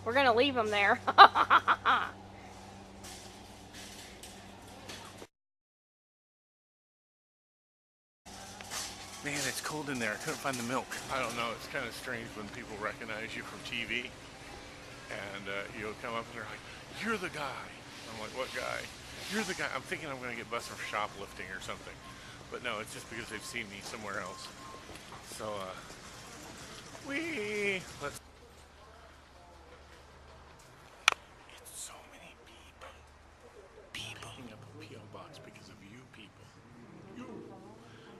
We're gonna leave them there. Man, it's cold in there. I couldn't find the milk. I don't know. It's kind of strange when people recognize you from TV. And you'll come up and they're like, "You're the guy." I'm like, "What guy?" "You're the guy." I'm thinking I'm going to get busted for shoplifting or something. But no, it's just because they've seen me somewhere else. So, let's... It's so many people. People. Picking up a P.o. box because of you people. You.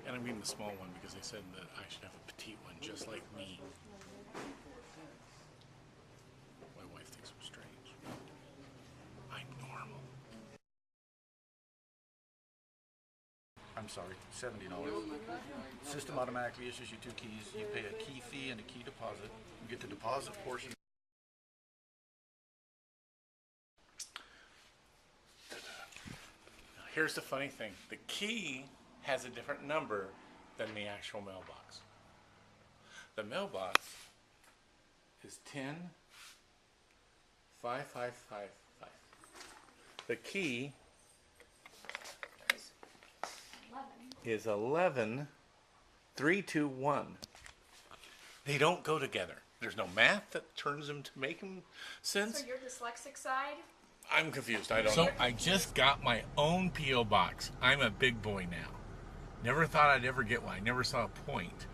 And I mean the small one because they said that I should have a petite one just like me. My wife thinks I'm strange. I'm normal. I'm sorry, $70. System automatically issues you 2 keys. You pay a key fee and a key deposit. You get the deposit portion. Here's the funny thing. The key has a different number than the actual mailbox. The mailbox is 105555. The key is 11321. They don't go together. There's no math that turns them to make them sense. So your dyslexic side? I'm confused. I don't know. I just got my own P.o. box. I'm a big boy now. Never thought I'd ever get one. I never saw a point.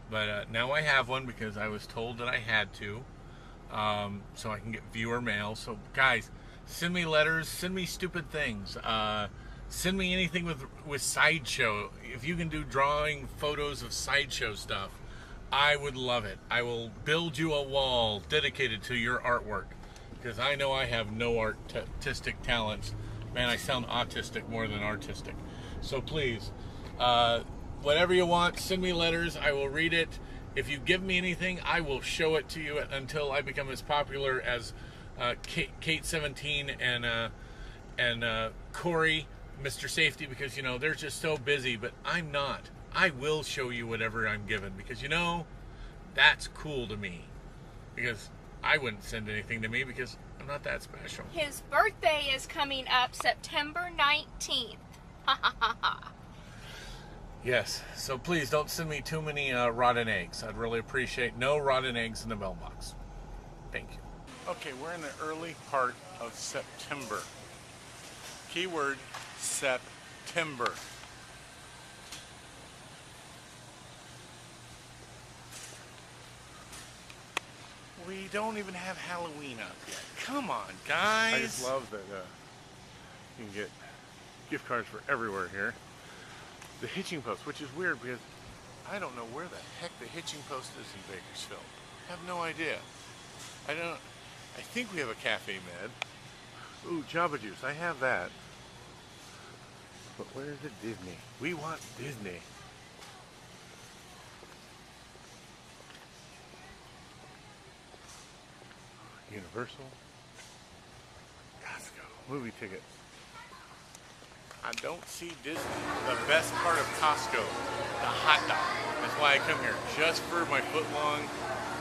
But now I have one because I was told that I had to. So I can get viewer mail. So guys, send me letters. Send me stupid things. Send me anything with Sideshow. If you can do drawing photos of Sideshow stuff, I would love it. I will build you a wall dedicated to your artwork. Because I know I have no artistic talents. Man, I sound autistic more than artistic. So please, whatever you want, send me letters. I will read it. If you give me anything, I will show it to you until I become as popular as Kate 17 and Corey, Mr. Safety, because, you know, they're just so busy. But I'm not. I will show you whatever I'm given because, you know, that's cool to me. Because I wouldn't send anything to me because I'm not that special. His birthday is coming up September 19th. Yes, so please don't send me too many rotten eggs. I'd really appreciate no rotten eggs in the mailbox. Thank you. Okay, we're in the early part of September. Keyword, September. We don't even have Halloween up yet. Come on, guys. I just love that you can get gift cards for everywhere here. The hitching post, which is weird because I don't know where the heck the hitching post is in Bakersfield. I have no idea. I think we have a Cafe Med. Ooh, Jamba Juice. I have that. But where's the Disney? We want Disney. Universal, Costco, movie tickets. I don't see Disney. The best part of Costco, the hot dog. That's why I come here, just for my footlong,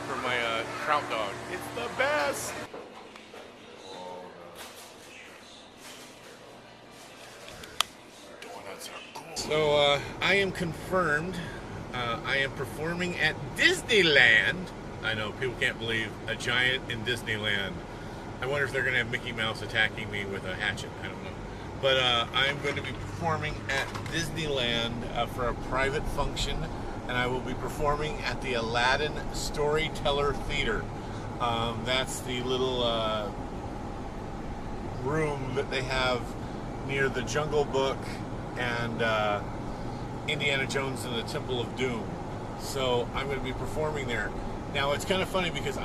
for my trout dog. It's the best. Donuts are cool. So I am confirmed. I am performing at Disneyland. I know, people can't believe a giant in Disneyland. I wonder if they're going to have Mickey Mouse attacking me with a hatchet. I don't know. But I'm going to be performing at Disneyland for a private function, and I will be performing at the Aladdin Storyteller Theater. That's the little room that they have near the Jungle Book and Indiana Jones and the Temple of Doom. So I'm going to be performing there. Now it's kind of funny because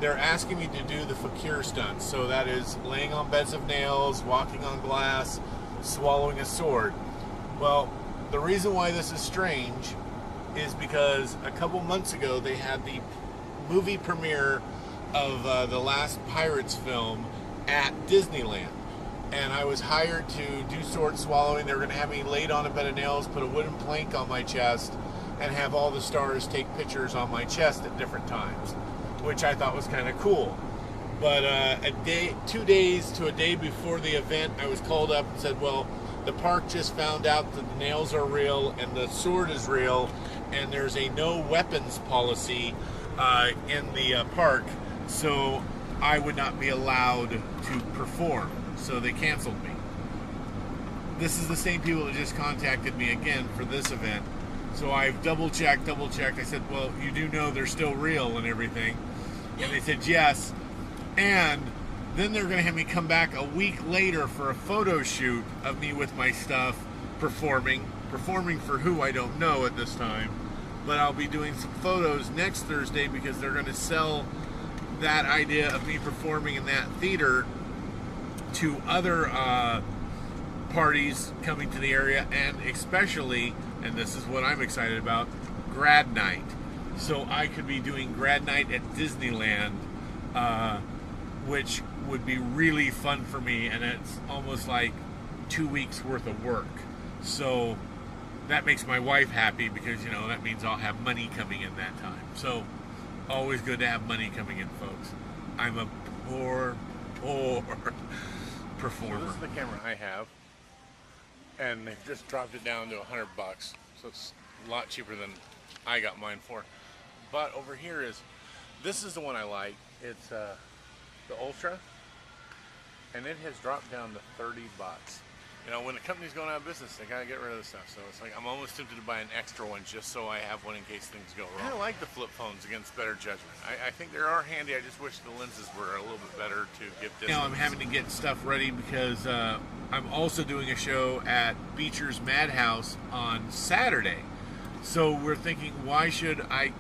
they're asking me to do the fakir stunts. So that is laying on beds of nails, walking on glass, swallowing a sword. Well, the reason why this is strange is because a couple months ago they had the movie premiere of the last Pirates film at Disneyland. And I was hired to do sword swallowing. They were going to have me laid on a bed of nails, put a wooden plank on my chest, and have all the stars take pictures on my chest at different times, which I thought was kind of cool. But 2 days to a day before the event, I was called up and said, well, the park just found out that the nails are real and the sword is real, and there's a no weapons policy in the park, so I would not be allowed to perform. So they canceled me. This is the same people that just contacted me again for this event. So I've double checked. I said, well, you do know they're still real and everything. And they said yes. And then they're going to have me come back a week later for a photo shoot of me with my stuff performing for who I don't know at this time. But I'll be doing some photos next Thursday because they're going to sell that idea of me performing in that theater to other parties coming to the area, and especially, and this is what I'm excited about, grad night. So I could be doing grad night at Disneyland, which would be really fun for me, and it's almost like 2 weeks worth of work. So that makes my wife happy because, you know, that means I'll have money coming in that time. So always good to have money coming in, folks. I'm a poor performer. So this is the camera I have, and they've just dropped it down to $100, so it's a lot cheaper than I got mine for. But over here this is the one I like. It's the Ultra, and it has dropped down to $30. You know, when the company's going out of business, they gotta get rid of the stuff. So it's like I'm almost tempted to buy an extra one just so I have one in case things go wrong. I like the flip phones against better judgment. I think they are handy. I just wish the lenses were a little bit better to give distance. Now I'm having to get stuff ready because I'm also doing a show at Beecher's Madhouse on Saturday. So we're thinking, why should I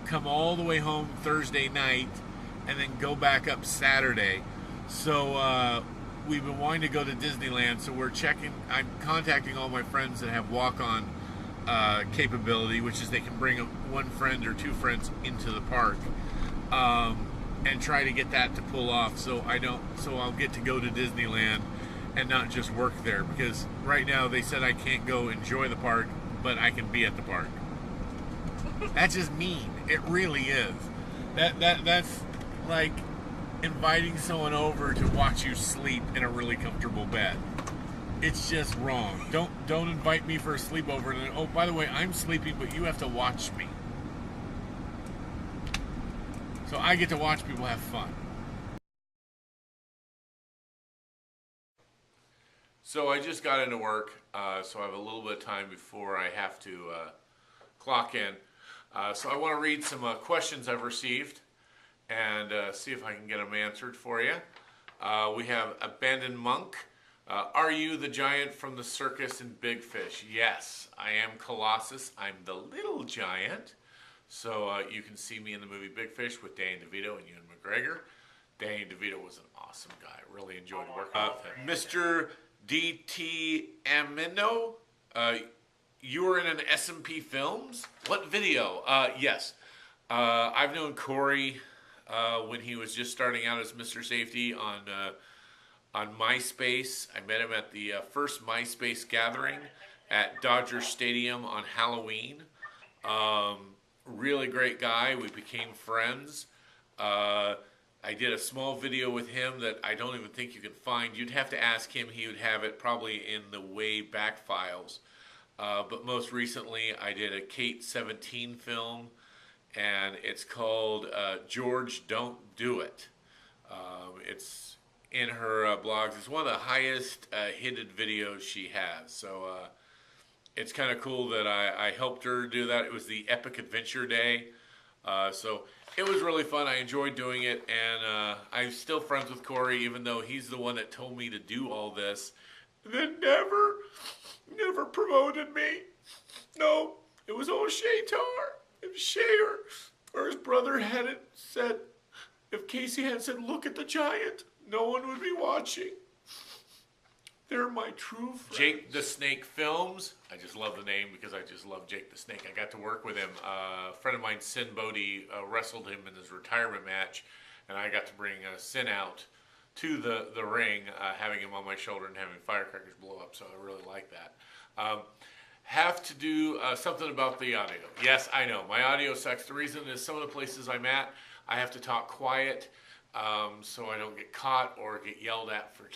come all the way home Thursday night and then go back up Saturday? So we've been wanting to go to Disneyland, so I'm contacting all my friends that have walk-on capability, which is they can bring one friend or two friends into the park, and try to get that to pull off. So I'll get to go to Disneyland and not just work there, because right now they said I can't go enjoy the park, but I can be at the park. That's just mean. It really is. That's like inviting someone over to watch you sleep in a really comfortable bed. It's just wrong. Don't invite me for a sleepover and then, oh, by the way, I'm sleeping, but you have to watch me. So I get to watch people have fun. So I just got into work, so I have a little bit of time before I have to clock in. So I want to read some questions I've received and see if I can get them answered for you. We have Abandoned Monk. Are you the giant from the circus in Big Fish? Yes, I am Colossus. I'm the little giant. So you can see me in the movie Big Fish with Danny DeVito and Ewan McGregor. Danny DeVito was an awesome guy. Really enjoyed working with him. Mr. D.T. Amino, you were in an SMP Films? What video? Yes. I've known Corey when he was just starting out as Mr. Safety on MySpace. I met him at the first MySpace gathering at Dodger Stadium on Halloween. Really great guy. We became friends. I did a small video with him that I don't even think you can find. You'd have to ask him. He would have it probably in the way back files. But most recently, I did a Kate 17 film, and it's called George Don't Do It. It's in her blogs. It's one of the highest hidden videos she has. So it's kind of cool that I helped her do that. It was the Epic Adventure Day. So it was really fun. I enjoyed doing it, and I'm still friends with Corey, even though he's the one that told me to do all this. And then never promoted me. No, it was old Shaytar. If Shayer or his brother hadn't said, if Casey hadn't said, look at the giant, no one would be watching. They're my true friends. Jake the Snake Films. I just love the name because I just love Jake the Snake. I got to work with him. A friend of mine, Sin Bodie, wrestled him in his retirement match, and I got to bring Sin out to the ring, having him on my shoulder and having firecrackers blow up, so I really like that. Have to do something about the audio. Yes, I know. My audio sucks. The reason is some of the places I'm at, I have to talk quiet so I don't get caught or get yelled at for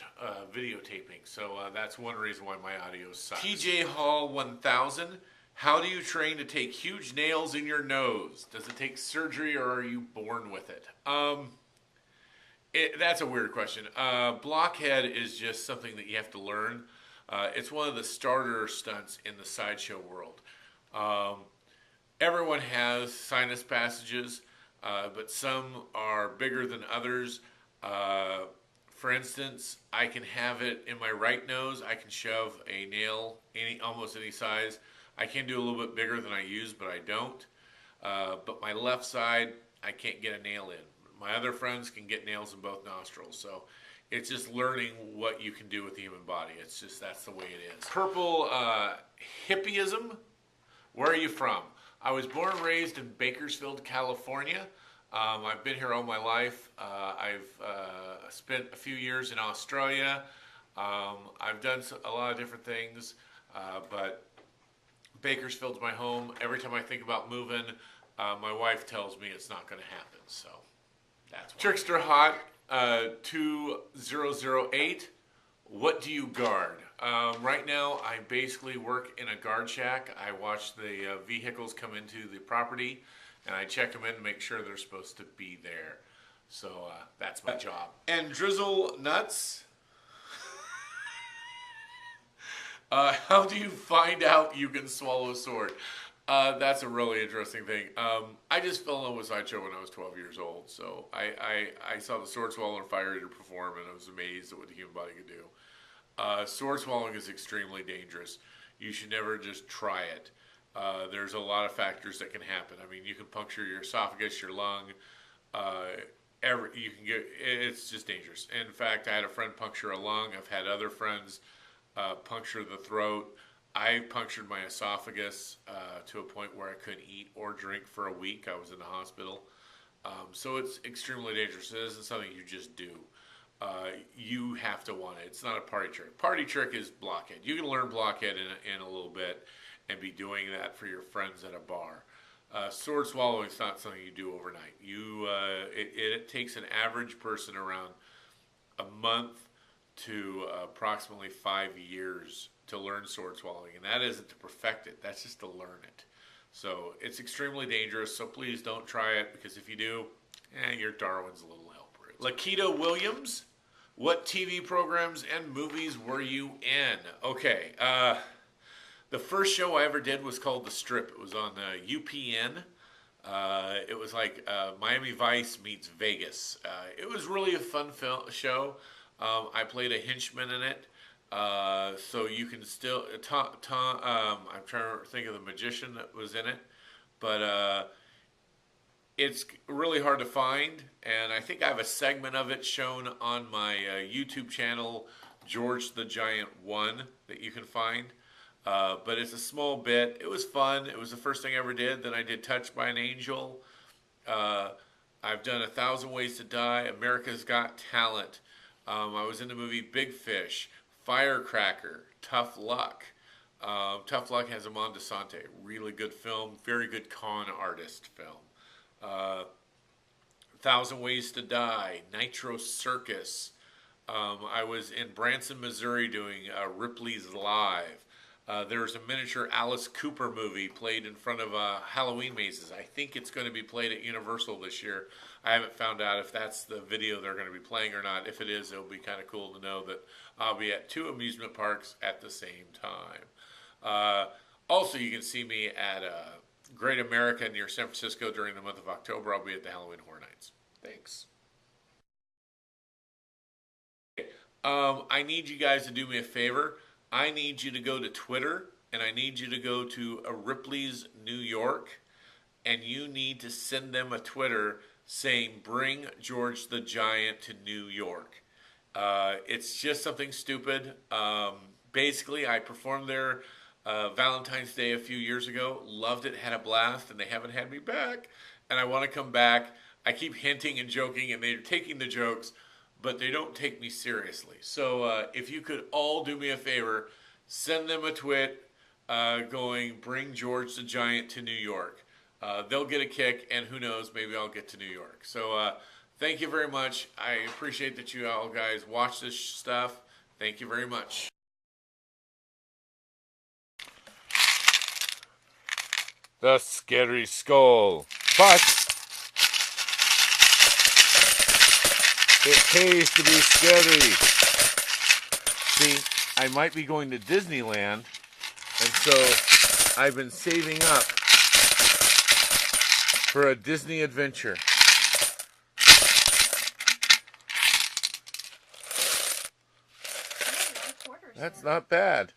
videotaping. So that's one reason why my audio sucks. TJ Hall 1000. How do you train to take huge nails in your nose? Does it take surgery or are you born with it? That's a weird question. Blockhead is just something that you have to learn. It's one of the starter stunts in the sideshow world. Everyone has sinus passages, but some are bigger than others. For instance, I can have it in my right nose. I can shove a nail almost any size. I can do a little bit bigger than I use, but I don't. But my left side, I can't get a nail in. My other friends can get nails in both nostrils. So it's just learning what you can do with the human body. It's just, that's the way it is. Purple hippieism. Where are you from? I was born and raised in Bakersfield, California. I've been here all my life. I've spent a few years in Australia. I've done a lot of different things, but Bakersfield's my home. Every time I think about moving, my wife tells me it's not going to happen. So that's why. Trickster Hot 2008. What do you guard? Right now, I basically work in a guard shack. I watch the vehicles come into the property, and I check them in to make sure they're supposed to be there. So that's my job. And Drizzle Nuts. How do you find out you can swallow a sword? That's a really interesting thing. I just fell in love with sideshow when I was 12 years old. So I saw the sword swallower fire eater perform, and I was amazed at what the human body could do. Sword swallowing is extremely dangerous. You should never just try it. There's a lot of factors that can happen. I mean, you can puncture your esophagus, your lung. It's just dangerous. In fact, I had a friend puncture a lung. I've had other friends puncture the throat. I punctured my esophagus to a point where I couldn't eat or drink for a week. I was in the hospital. So it's extremely dangerous. It isn't something you just do. You have to want it. It's not a party trick. Party trick is blockhead. You can learn blockhead in a little bit and be doing that for your friends at a bar. Sword swallowing is not something you do overnight. It takes an average person around a month to approximately 5 years to learn sword swallowing, and that isn't to perfect it. That's just to learn it. So it's extremely dangerous. So please don't try it, because if you do, your Darwin's a little helper. Lakita Williams. What TV programs and movies were you in? Okay, the first show I ever did was called The Strip. It was on UPN. It was like Miami Vice meets Vegas. It was really a fun show. I played a henchman in it. So you can still, I'm trying to think of the magician that was in it, but it's really hard to find, and I think I have a segment of it shown on my YouTube channel, George the Giant 1, that you can find. But it's a small bit. It was fun. It was the first thing I ever did. Then I did Touched by an Angel. I've done 1,000 Ways to Die, America's Got Talent. I was in the movie Big Fish, Firecracker, Tough Luck. Tough Luck has Amon DeSante. Really good film. Very good con artist film. 1,000 Ways to Die, Nitro Circus. I was in Branson, Missouri doing Ripley's Live. There's a miniature Alice Cooper movie played in front of Halloween mazes. I think it's going to be played at Universal this year. I haven't found out if that's the video they're going to be playing or not. If it is, it'll be kind of cool to know that I'll be at 2 amusement parks at the same time. Also, you can see me at Great America near San Francisco during the month of October. I'll be at the Halloween Horror Nights. Thanks. I need you guys to do me a favor. I need you to go to Twitter, and I need you to go to Ripley's New York, and you need to send them a Twitter saying, "Bring George the Giant to New York." It's just something stupid. Basically, I performed there Valentine's Day a few years ago. Loved it, had a blast, and they haven't had me back. And I want to come back. I keep hinting and joking, and they're taking the jokes, but they don't take me seriously. So if you could all do me a favor, send them a tweet going, "Bring George the Giant to New York." They'll get a kick, and who knows, maybe I'll get to New York. So Thank you very much. I appreciate that you all guys watch this stuff. Thank you very much. The scary skull. But it pays to be scary. See, I might be going to Disneyland, and so I've been saving up for a Disney adventure. That's not bad.